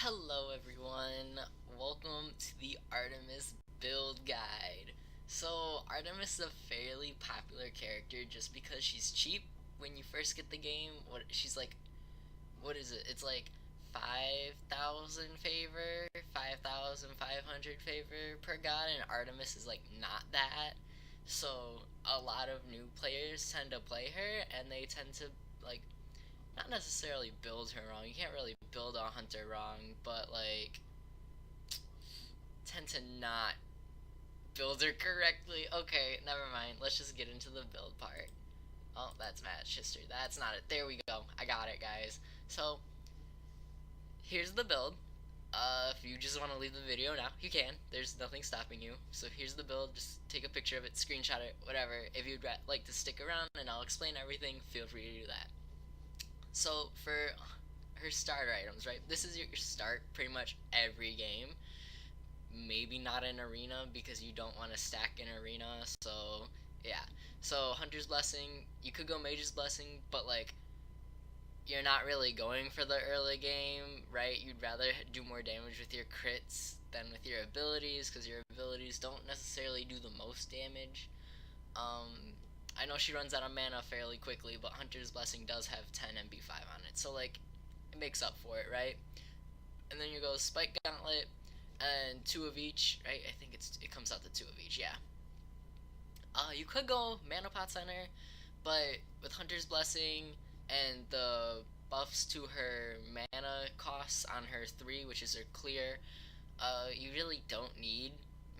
Hello everyone, welcome to the Artemis build guide. So Artemis is a fairly popular character just because she's cheap when you first get the game. She's like, what is it? It's like 5,000 favor, 5,500 favor per god, and Artemis is like not that. So a lot of new players tend to play her and they tend to like not necessarily build her wrong. You can't really build a hunter wrong, but like tend to not build her correctly. Okay, never mind. Let's just get into the build part. Oh, that's match history. That's not it. There we go. I got it, guys. So here's the build. If you just want to leave the video now, you can. There's nothing stopping you. So here's the build. Just take a picture of it, screenshot it, whatever. If you'd like to stick around and I'll explain everything, feel free to do that. So for her starter items, right? This is your start pretty much every game. Maybe not in arena because you don't want to stack in arena. So yeah. So Hunter's Blessing, you could go Mage's Blessing, but like you're not really going for the early game, right? You'd rather do more damage with your crits than with your abilities because your abilities don't necessarily do the most damage. I know she runs out of mana fairly quickly, but Hunter's Blessing does have 10 MP5 on it, so like it makes up for it, right? And then you go Spike Gauntlet and two of each, right? I think it comes out to two of each, yeah. You could go Mana Pot Center, but with Hunter's Blessing and the buffs to her mana costs on her 3, which is her clear, you really don't need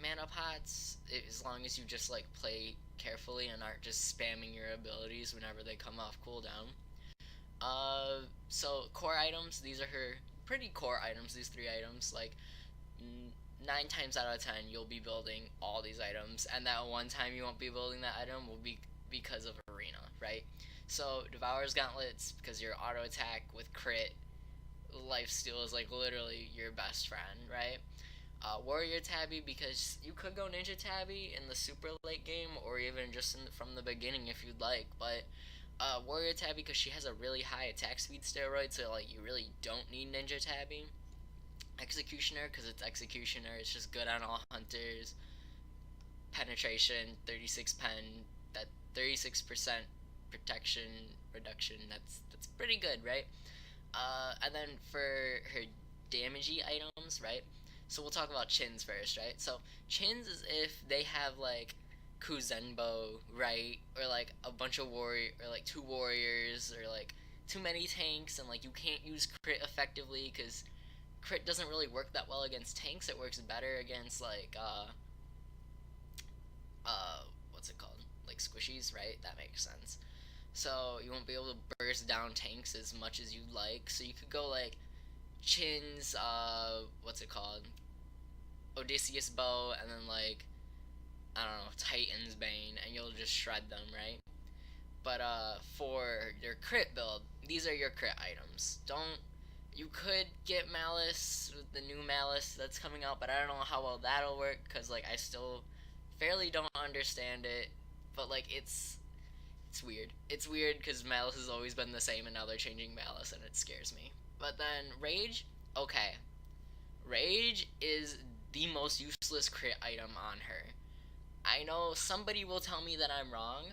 mana pots as long as you just like play carefully and aren't just spamming your abilities whenever they come off cooldown. So core items, these are her pretty core items, these 3 items. Like 9 times out of 10 you'll be building all these items, and that one time you won't be building that item will be because of arena, right? So Devourer's Gauntlets, because your auto attack with crit lifesteal is like literally your best friend, right? Warrior Tabby, because you could go Ninja Tabby in the super late game or even just from the beginning if you'd like, but Warrior Tabby because she has a really high attack speed steroid, so like you really don't need Ninja Tabby. Executioner because it's Executioner, it's just good on all hunters. Penetration, 36 pen, that 36% protection reduction, that's pretty good, right? And then for her damagey items, right? So we'll talk about chins first, right? So chins is if they have like Kuzenbo, right? Or like a bunch of or like 2 warriors, or like too many tanks, and like you can't use crit effectively because crit doesn't really work that well against tanks. It works better against like what's it called? Like squishies, right? That makes sense. So you won't be able to burst down tanks as much as you'd like. So you could go like Chin's what's it called? Odysseus bow, and then like I don't know, Titan's Bane, and you'll just shred them, right? But for your crit build, these are your crit items. Don't You could get Malice with the new Malice that's coming out, but I don't know how well that'll work because like I still fairly don't understand it. But like it's weird. It's weird because Malice has always been the same, and now they're changing Malice, and it scares me. But then Rage, okay, Rage is the most useless crit item on her. I know somebody will tell me that I'm wrong,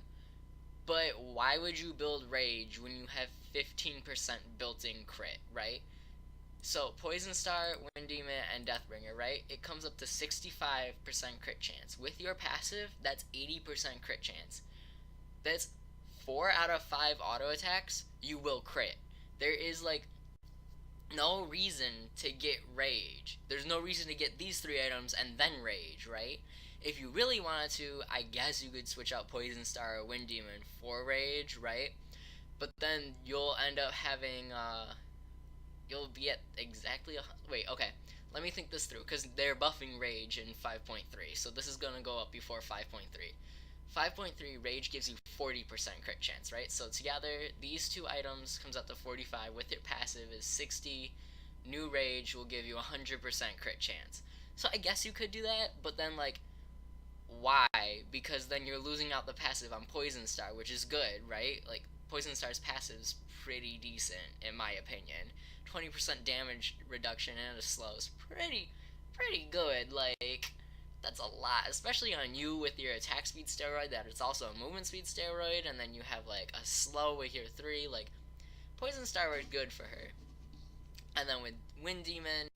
but why would you build Rage when you have 15% built-in crit, right? So Poison Star, Wind Demon, and Deathbringer, right? It comes up to 65% crit chance. With your passive, that's 80% crit chance. That's 4 out of 5 auto attacks you will crit. There is like no reason to get Rage. There's no reason to get these 3 items and then Rage, right? If you really wanted to, I guess you could switch out Poison Star or Wind Demon for Rage, right? But then you'll end up having, you'll be at exactly wait, okay. Let me think this through, because they're buffing Rage in 5.3, so this is going to go up before 5.3. 5.3 Rage gives you 40% crit chance, right? So together, these 2 items comes out to 45. With your passive is 60. New Rage will give you 100% crit chance. So I guess you could do that, but then like, why? Because then you're losing out the passive on Poison Star, which is good, right? Like Poison Star's passive's pretty decent in my opinion. 20% damage reduction and a slow is pretty good. Like, that's a lot, especially on you with your attack speed steroid that it's also a movement speed steroid, and then you have like a slow with your 3. Like, Poison Star was good for her. And then with Wind Demon,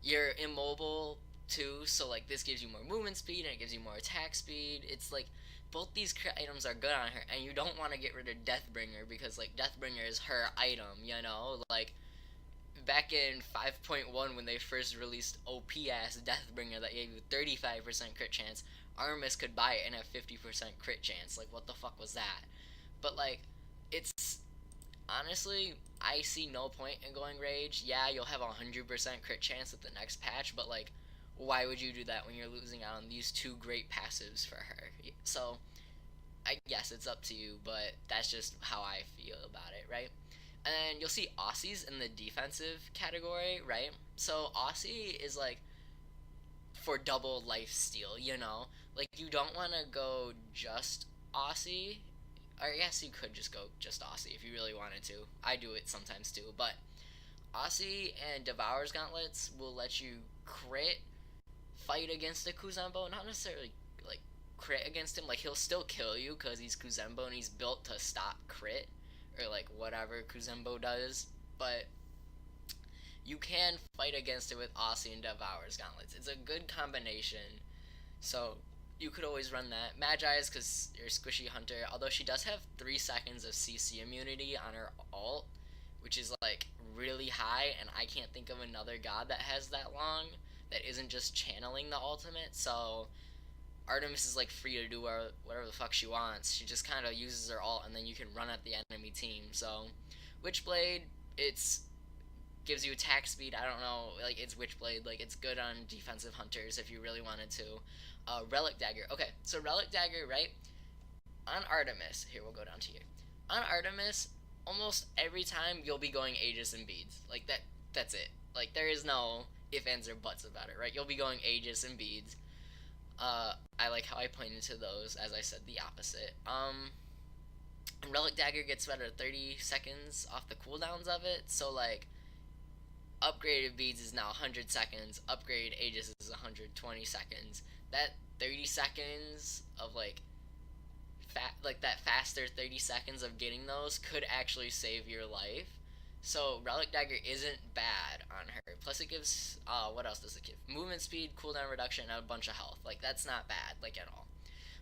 you're immobile too, so like this gives you more movement speed and it gives you more attack speed. It's like both these crit items are good on her, and you don't want to get rid of Deathbringer because like Deathbringer is her item, you know? Like back in 5.1 when they first released OP ass Deathbringer that gave you 35% crit chance, Artemis could buy it and have 50% crit chance. Like what the fuck was that? But like it's honestly, I see no point in going Rage. Yeah, you'll have a 100% crit chance at the next patch, but like, why would you do that when you're losing out on these 2 great passives for her? So, I guess it's up to you, but that's just how I feel about it, right? And then you'll see Aussies in the defensive category, right? So, Aussie is like for double life steal, you know? Like, you don't want to go just Aussie. Or I guess you could just go just Aussie if you really wanted to. I do it sometimes too, but Aussie and Devour's Gauntlets will let you crit fight against a Kuzembo, not necessarily like crit against him. Like he'll still kill you because he's Kuzembo and he's built to stop crit or like whatever Kuzembo does. But you can fight against it with Aussie and Devour's Gauntlets. It's a good combination. So you could always run that. Magi's because you're Squishy Hunter, although she does have 3 seconds of CC immunity on her ult, which is like really high, and I can't think of another god that has that long that isn't just channeling the ultimate. So Artemis is like free to do whatever the fuck she wants. She just kind of uses her ult and then you can run at the enemy team. So Witchblade, it's gives you attack speed. I don't know, like it's Witchblade, like it's good on defensive hunters if you really wanted to. Relic Dagger. Okay, so Relic Dagger, right? On Artemis, here we'll go down to here. On Artemis, almost every time you'll be going Aegis and Beads. Like that's it. Like there is no if, ands, or buts about it, right? You'll be going Aegis and Beads. I like how I pointed to those, as I said the opposite. Relic Dagger gets better 30 seconds off the cooldowns of it, so like upgraded Beads is now 100 seconds, upgrade Aegis is 120 seconds. That 30 seconds of like that faster 30 seconds of getting those could actually save your life. So Relic Dagger isn't bad on her. Plus it gives what else does it give? Movement speed, cooldown reduction, and a bunch of health. Like that's not bad, like at all.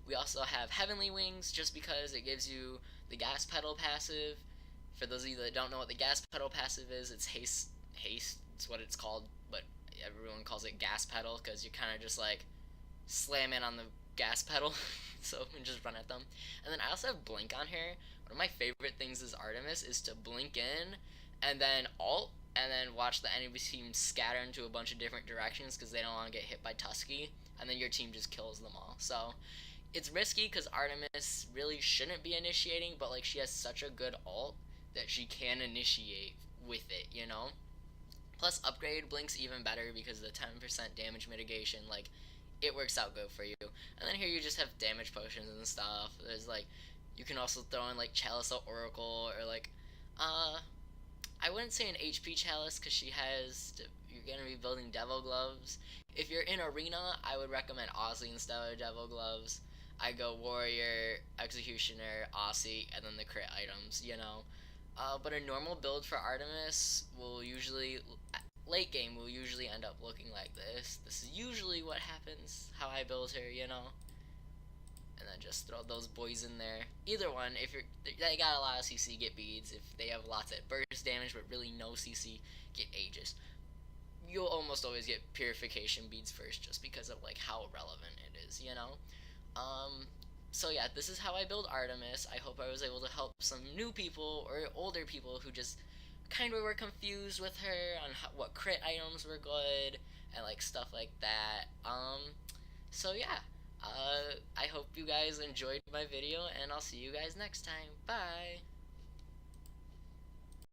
We also have Heavenly Wings just because it gives you the gas pedal passive. For those of you that don't know what the gas pedal passive is, it's haste. It's what it's called, but everyone calls it gas pedal because you kind of just like slam in on the gas pedal so and just run at them. And then I also have Blink on here. One of my favorite things as Artemis is to blink in and then ult and then watch the enemy team scatter into a bunch of different directions because they don't want to get hit by Tusky, and then your team just kills them all. So it's risky because Artemis really shouldn't be initiating, but like she has such a good ult that she can initiate with it, you know? Plus upgrade Blink's even better because of the 10% damage mitigation. Like it works out good for you. And then here you just have damage potions and stuff. There's like, you can also throw in like Chalice of Oracle, or like, I wouldn't say an HP Chalice because she has, you're going to be building Devil Gloves. If you're in Arena, I would recommend Aussie instead of Devil Gloves. I go Warrior, Executioner, Aussie, and then the crit items, you know. But a normal build for Artemis will usually, late game will usually end up looking like this. This is usually what happens, how I build her, you know. And then just throw those boys in there. Either one, if they got a lot of CC, get Beads. If they have lots of burst damage but really no CC, get Aegis. You'll almost always get Purification Beads first just because of like how relevant it is, you know. So yeah, this is how I build Artemis. I hope I was able to help some new people or older people who just kind of were confused with her on what crit items were good and like stuff like that. So yeah, I hope you guys enjoyed my video, and I'll see you guys next time. Bye!